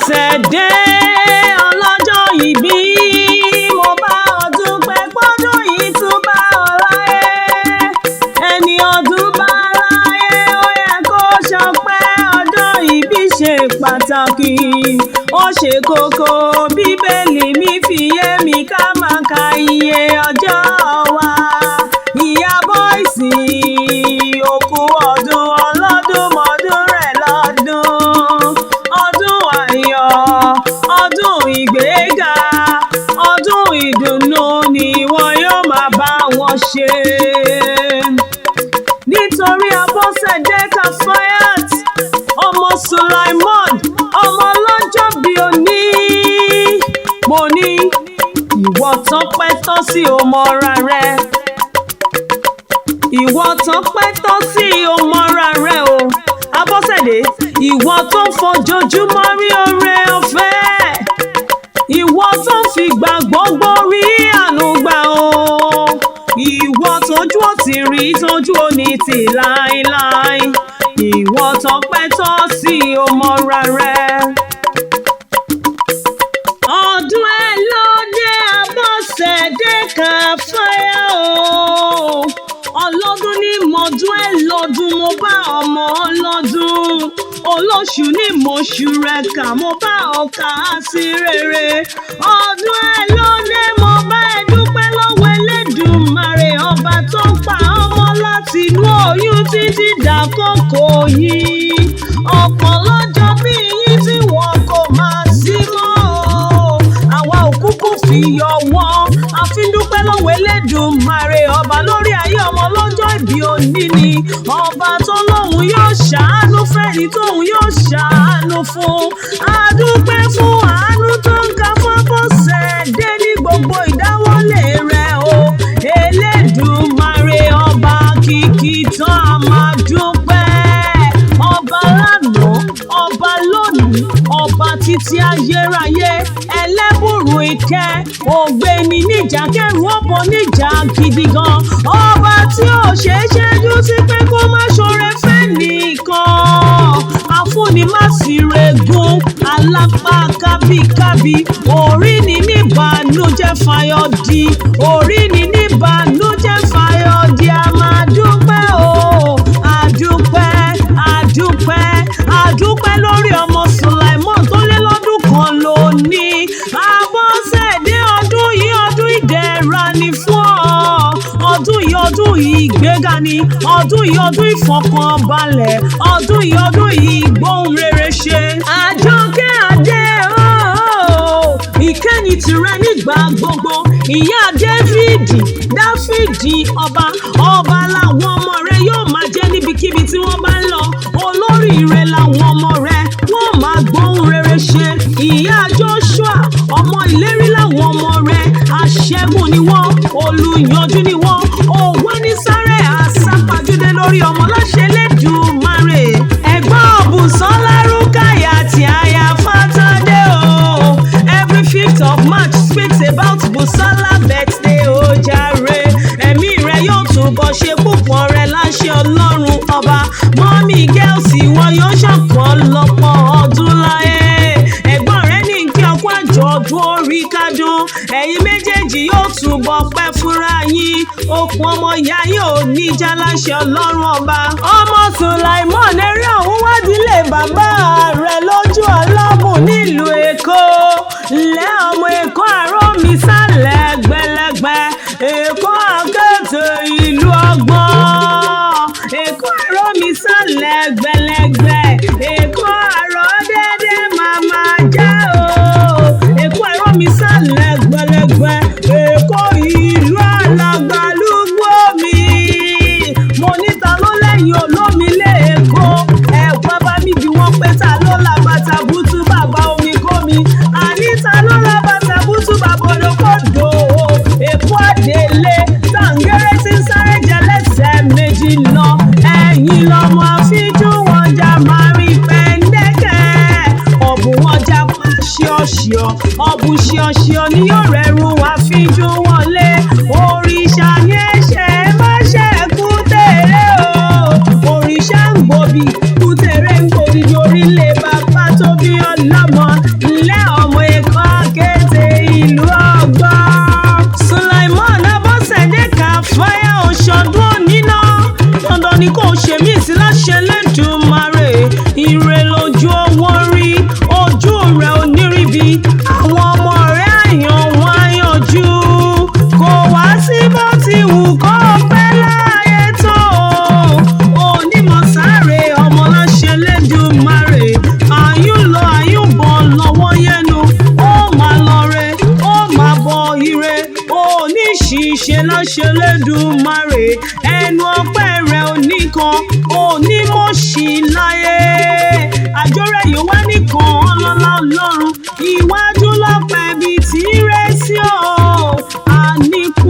Abọ́sẹ̀dé ọlọ́jọ́ ìbí, mo bá ọ dúpẹ́ pọ́dún yìí tún bá ọ láyé. Ẹni ọdún bá láyé ó yẹ kó ṣọpẹ́. Ọjọ́ ìbí ṣe pàtàkì, ó ṣe kókó. Bíbélì mi fi yé mi ká máa ka iye ọjọ́ wa. Ìyá bọ́ìsì òkú ọdún ọlọ́dún mọ́dún rẹ̀ lọ́dún. Ọdún ayọ̀, ọdún ìgbéga, ọdún ìdùnnú ni wọn yóò máa bá wọn ṣe. Nítorí Abọ́sẹ̀dé Kafayat, ọmọ Sulaimon, ọmọ ọlọ́jọ́ bí òní. Mo ní ìwọ tọ́pẹ́ tọ́ sí o mọ́ra rẹ. Ìwọ tọ́pẹ́ tọ́ sí o mọ́ra rẹ o. Abọ́sẹ̀dé, ìwọ tó ń fojoojúmọ́ rí oore ọ̀fẹ́. Ìwọ tó ń fi gbà gbogbo rí àánú gbà o. Ìwọ tójú ò ti rí tójú ò ní tì láéláé. Ìwọ tọ́pẹ́ tọ́ sí o mọ́ra rẹ. Ọdún ẹ ló dé Abọ́sẹ̀dé Kafayat o. Ọlọ́dún ní mọ̀dún ẹ lọ́dún, mo bá ọmọ ọlọ́dún. Olóṣù ní mọ̀ṣù rẹ̀ kà, mo bá ọkà sí rere. Ọdún ẹ ló dé, mo bá ẹ dúpẹ́ lọ́wọ́ Elédùmarè, ọba tó pa ọmọ láti inú oyún títí dàkókò yìí. Ọ̀pọ̀ lọ́jọ́ bí yín tí wọn kò máa sí mọ́ o. Àwa òkúkú fi yọ̀ wọ́n, a fi ń dúpẹ́ lọ́wọ́ Elédùmarè, ọba lórí ayé ọmọ lọ́jọ́ ìbí òní ni. Ọba tó lóhùn yóò ṣàánú fẹ́ni tóhùn yóò ṣàánú fún. A dúpẹ́ fún àánú tó ń ka fún Abọ́sẹ̀dé ní gbogbo ìdáwọ́lé rẹ̀ o. Elédùmarè ọba kìkì tán a máa dúpẹ́. Ọba lánàá, ọba lónìí, ọba títí ayérayé. Ẹlẹ́bùrú ìkẹ́, ògbéni níjà kẹ́rù ọ̀bọ níjà gidi gan. Ọba tí ò ṣeé ṣẹ́jú sí pé kó má ṣoore fẹ́ nìkan. Afúnni má sì regún, alápá kábíkábí. Orí ni níbànújẹ́ fayọ̀ di, orí ni níbànújẹ́ fayọ̀ di. A máa dúpẹ́ o, àdúpẹ́, àdúpẹ́, àdúpẹ́ lórí ọmọ Sulaimon tó lé lọ́dún kan lónìí. Abọ́sẹ̀dé, ọdún yìí ọdún ìdẹ̀ra ni fún ọ. Ọdún yìí ọdún ìgbéga ni, ọdún yìí ọdún ìfọkànbalẹ̀, ọdún yìí ọdún ìgbóhùn rere ṣe. Àjọkẹ́ Adé ooo, ìkẹ́ni tìrẹ nígbà gbogbo. Ìyá Dáfídì ọba, ọba làwọn ọmọ rẹ yóò máa jẹ́ níbikíbi tí wọ́n bá ń lọ. Olóríire làwọn ọmọ rẹ, wọ́n máa gbóhùn rere ṣe. Ìyá Joshua, ọmọ ìlérí làwọn ọmọ rẹ. Aṣẹ́gun ni wọ́n, olùyanjú ni wọ́n. Òwe ní sáré àsápajúdé lórí ọmọ láṣẹ Elédùmarè. Ẹ̀gbọ́n Bùsọ́lá Rúkáyàt aya Fátádé o. Every 5th of March speaks about Bùsọ́lá birthday o jàre. Ẹ̀mí rẹ̀ yóò túbọ̀ ṣe púpọ̀ rẹ̀ láṣẹ Ọlọ́run ọba. Mọ́mí Gẹ́ọ̀sì wọn yóò ṣọ̀kan lọ́pọ̀ ọdún láyé. Ẹ̀gbọ́n rẹ̀ ní kí ọkọ àjọ̀dún orí kádùn. Ẹ̀yin méjèèjì yóò túbọ̀ pẹ́ fúnra yín. Okùn ọmọ ìyá yóò ní já láṣẹ Ọlọ́run ọba. Ọmọ Sulaimon, eré ọ̀hún wádìílé bàbá rẹ̀ lójú ọlọ́mùn nílùú Èkó. Lẹ́ ọmọ Èkó àárọ̀ mi sálẹ̀ gbẹlẹgbẹ. Èkó àkété ìlú ọgbọ́n. Èkó àárọ̀ mi sálẹ̀ gbẹlẹgbẹ. Èkó àárọ̀ dédé màmá já o. Èkó àárọ̀ mi sálẹ̀ gbẹlẹgbẹ. Èkó ìlú alàgbàlúgbò mi. Mo ní ta ló lẹ́yìn olómi lÉkòó. Ẹ̀wọ̀n bá mi bí wọ́n pé ta ló la bàtà bútú bàbá omi kó mi. Àní ta ló la bàtà bútú bàbá olókòdó. Èkó àdélé tàǹgẹ́rẹ́ tí ń sáré jẹ lẹ́sẹ̀ méjì lọ. Ẹ̀yìn lọmọ àfíjú wọn jà máa rí pẹ́ńdẹ́kẹ́. Ọ̀bùn wọn jà pa ṣíọ̀ṣíọ̀, ọ̀bùn ṣíọ̀ṣíọ̀ ni yóò rẹ̀rù àfíjú wọlé. Òrìṣà ní ẹ̀ṣẹ̀ má ṣe kú tèrè o. Òrìṣà ń gbòbí kú tèrè ń gbòbí orílẹ̀ bàbá tó bí ọlọ́mọ. ṣe lédùmarè ẹnu ọpẹ́ rẹ̀ oníkan onímọ̀ṣí láyé àjọrẹ̀ yóò wá nìkan ọlọ́lá ọlọ́run iwájú lọ́pẹ́ bíi tí ń rẹ́ sí ọ́ àníkù.